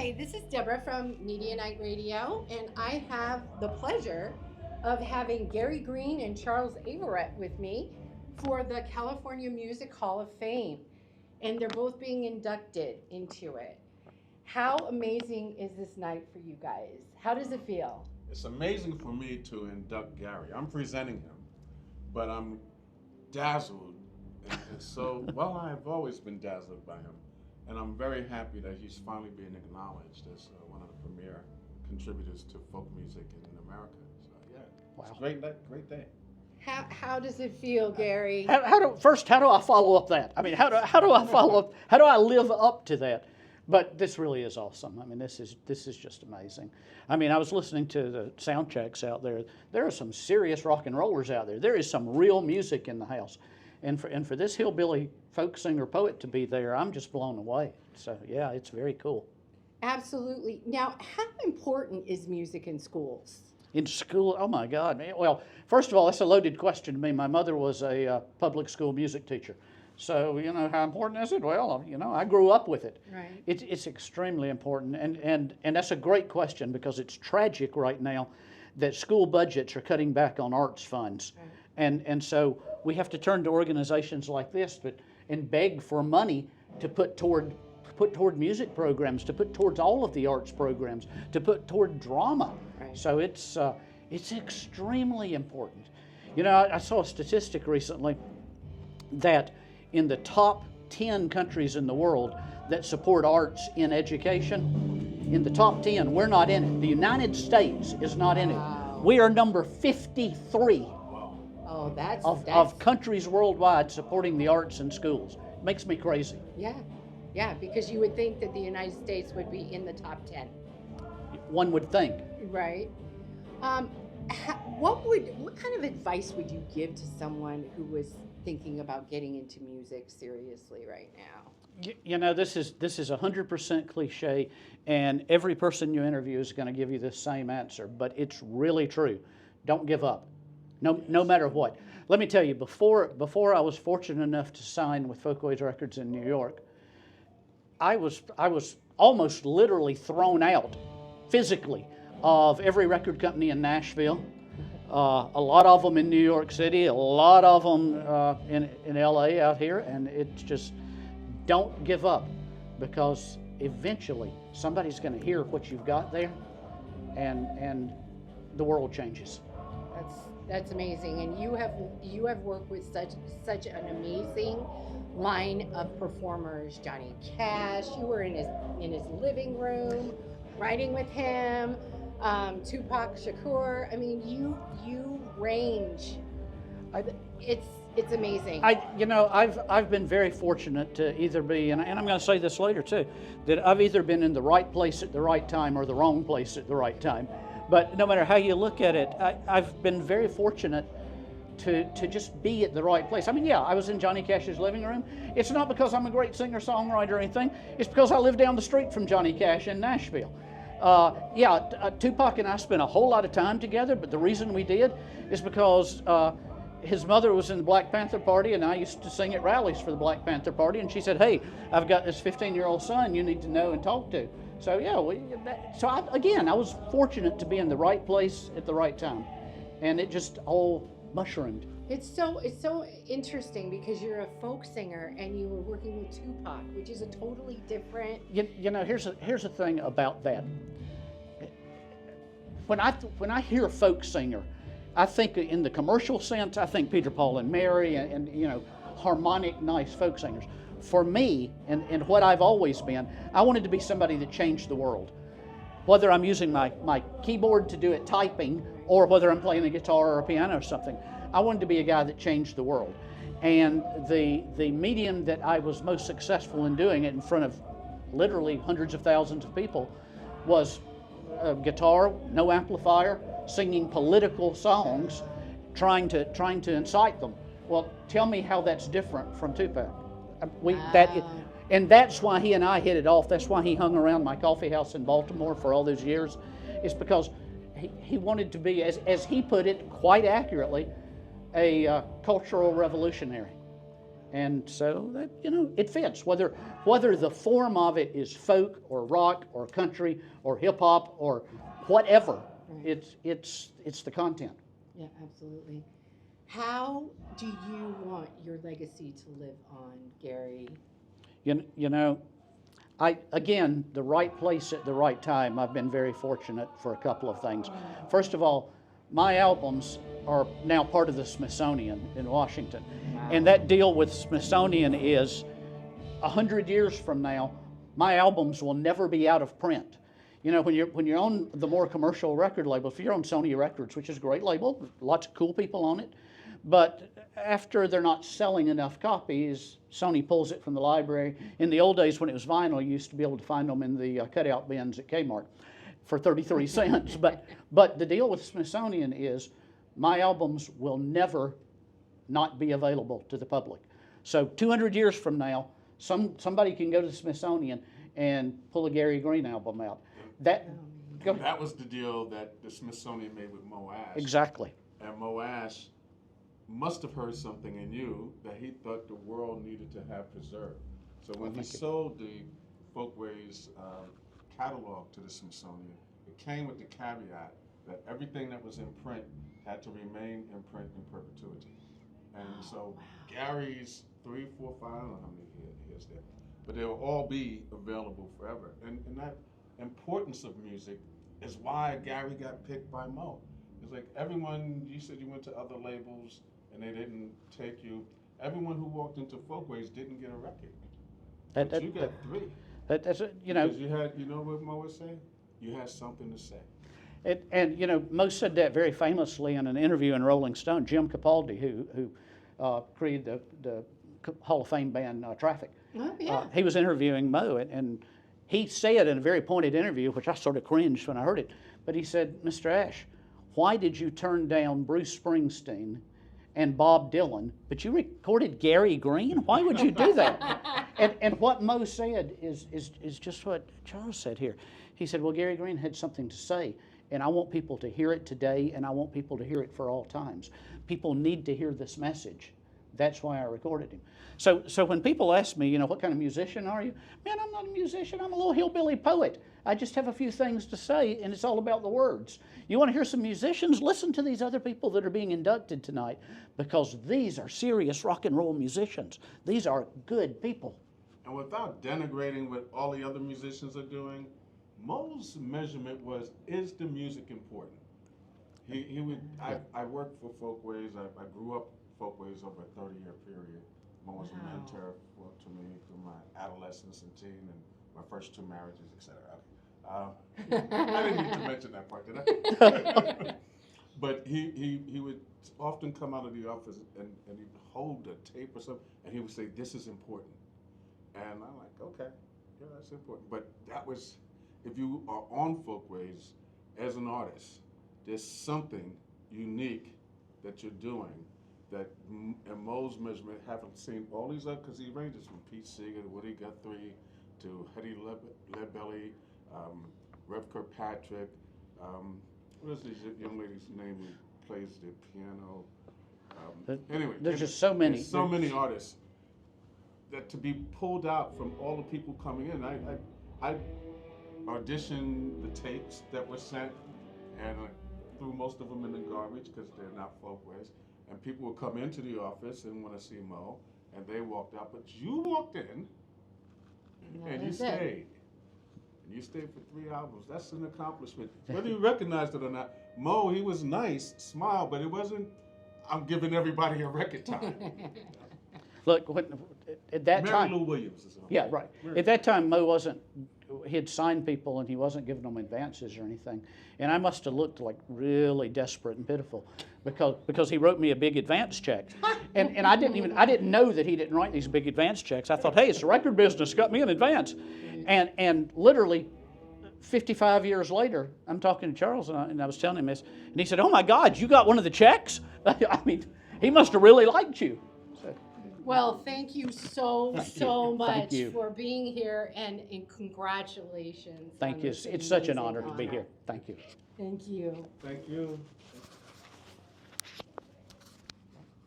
Hi, this is Deborah from Media Night Radio, and I have the pleasure of having Gary Green and Charles Avarett with me for the California Music Hall of Fame, and they're both being inducted into it. How amazing is this night for you guys? How does it feel? It's amazing for me to induct Gary. I'm presenting him, but I'm dazzled. And so, well, I've always been dazzled by him. And I'm very happy that he's finally being acknowledged as one of the premier contributors to folk music in America. So, yeah, Wow. It's a great night, great day. How does it feel, Gary? How do I follow up that? I mean, how do I follow up? How do I live up to that? But this really is awesome. I mean, this is just amazing. I mean, I was listening to the sound checks out there. There are some serious rock and rollers out there. There is some real music in the house, and for this hillbilly folk singer poet to be there, I'm just blown away. So yeah, it's very cool. Absolutely. Now, how important is music in schools? In school, oh my God. Well, first of all, that's a loaded question to me. My mother was a public school music teacher. So, how important is it? Well, I grew up with it. Right. It's extremely important. And that's a great question because it's tragic right now that school budgets are cutting back on arts funds. Right. And so we have to turn to organizations like this and beg for money to put toward music programs, to put towards all of the arts programs, to put toward drama. Right. So it's extremely important. I saw a statistic recently that in the top 10 countries in the world that support arts in education, in the top 10, we're not in it. The United States is not in it. We are number 53 of countries worldwide supporting the arts in schools. It makes me crazy. Yeah, because you would think that the United States would be in the top 10. One would think. Right. What kind of advice would you give to someone who was thinking about getting into music seriously right now? This is 100% cliche, and every person you interview is going to give you the same answer, but it's really true. Don't give up, no matter what. Let me tell you, before I was fortunate enough to sign with Folkways Records in New York, I was almost literally thrown out physically of every record company in Nashville. A lot of them in New York City, a lot of them in LA out here, and it's just don't give up because eventually somebody's going to hear what you've got there, and the world changes. That's amazing, and you have worked with such an amazing line of performers. Johnny Cash, you were in his living room, writing with him. Tupac Shakur. I mean, you range. It's amazing. I've been very fortunate to either be, and I'm going to say this later too, that I've either been in the right place at the right time or the wrong place at the right time. But no matter how you look at it, I've been very fortunate to just be at the right place. I mean, yeah, I was in Johnny Cash's living room. It's not because I'm a great singer-songwriter or anything. It's because I live down the street from Johnny Cash in Nashville. Tupac and I spent a whole lot of time together, but the reason we did is because his mother was in the Black Panther Party, and I used to sing at rallies for the Black Panther Party, and she said, hey, I've got this 15-year-old son you need to know and talk to. So, yeah, I was fortunate to be in the right place at the right time, and it just all mushroomed. It's so interesting because you're a folk singer and you were working with Tupac, which is a totally different. Here's the thing about that. When I hear folk singer, I think in the commercial sense, I think Peter, Paul, and Mary, and harmonic, nice folk singers. For me, and what I've always been, I wanted to be somebody that changed the world. Whether I'm using my keyboard to do it typing, or whether I'm playing a guitar or a piano or something, I wanted to be a guy that changed the world. And the medium that I was most successful in doing it in front of literally hundreds of thousands of people was guitar, no amplifier, singing political songs, trying to incite them. Well, tell me how that's different from Tupac. And that's why he and I hit it off. That's why he hung around my coffee house in Baltimore for all those years. It's because he wanted to be, as he put it quite accurately, a cultural revolutionary. And so that, it fits. Whether the form of it is folk or rock or country or hip hop or whatever, Right. it's the content. Yeah, absolutely. How do you want your legacy to live on, Gary? You know, again, the right place at the right time. I've been very fortunate for a couple of things. First of all, my albums are now part of the Smithsonian in Washington. And that deal with Smithsonian is 100 years from now, my albums will never be out of print. When you're on the more commercial record label, if you're on Sony Records, which is a great label, lots of cool people on it, but after they're not selling enough copies, Sony pulls it from the library. In the old days when it was vinyl, you used to be able to find them in the cutout bins at Kmart for 33 cents. But the deal with Smithsonian is my albums will never not be available to the public. So 200 years from now, somebody can go to the Smithsonian and pull a Gary Green album out. That was the deal that the Smithsonian made with Mo Ash. Exactly. And Mo Ash must have heard something in you that he thought the world needed to have preserved. So when he sold the Folkways catalog to the Smithsonian, it came with the caveat that everything that was in print had to remain in print in perpetuity. And so Gary's 3, 4, 5, I don't know how many he has there, but they will all be available forever. And that importance of music is why Gary got picked by Mo. It's like everyone, you said you went to other labels and they didn't take you. Everyone who walked into Folkways didn't get a record. But you got 3. That's Because you had, what Mo would say? You had something to say. And Mo said that very famously in an interview in Rolling Stone. Jim Capaldi, who created the Hall of Fame band Traffic. Oh, yeah. He was interviewing Mo, and he said in a very pointed interview, which I sort of cringed when I heard it, but he said, Mr. Ash, why did you turn down Bruce Springsteen and Bob Dylan, but you recorded Gary Green? Why would you do that? and what Mo said is just what Charles said here. He said, well, Gary Green had something to say, and I want people to hear it today, and I want people to hear it for all times. People need to hear this message. That's why I recorded him. So when people ask me, what kind of musician are you? Man, I'm not a musician. I'm a little hillbilly poet. I just have a few things to say, and it's all about the words. You want to hear some musicians? Listen to these other people that are being inducted tonight, because these are serious rock and roll musicians. These are good people. And without denigrating what all the other musicians are doing, Mo's measurement was, is the music important? He would. I worked for Folkways. I grew up Folkways over a 30-year period. Mo was a mentor to me through my adolescence and teen and my first 2 marriages, etc. I didn't need to mention that part, did I? But he would often come out of the office and he'd hold a tape or something, and he would say, "This is important." And I'm like, okay, yeah, that's important. But that was, if you are on Folkways as an artist, there's something unique that you're doing that in Mo's measurement haven't seen all these other, because he ranges from Pete Seeger to Woody Guthrie to Hetty Leadbelly, Rev Kirkpatrick. What is this young lady's name who plays the piano? Anyway, there's just so many. There's so many artists that to be pulled out from all the people coming in. I auditioned the tapes that were sent, and I threw most of them in the garbage because they're not Folkways. And people would come into the office and want to see Mo, and they walked out. But you walked in, and you stayed. And you stayed for 3 albums. That's an accomplishment. Whether you recognized it or not, Mo, he was nice, smiled, but it wasn't, I'm giving everybody a record time. Look, at that Mary time. Lou Williams is on. Yeah, right. At that time, Mo wasn't, he had signed people and he wasn't giving them advances or anything. And I must have looked like really desperate and pitiful because he wrote me a big advance check. And I didn't know that he didn't write these big advance checks. I thought, hey, it's the record business, got me an advance. And literally 55 years later, I'm talking to Charles and I was telling him this, and he said, oh my God, you got one of the checks? I mean, he must have really liked you. Well, thank you so much you. for being here, and congratulations. Thank you. It's such an honor to be here. Thank you. Thank you. Thank you.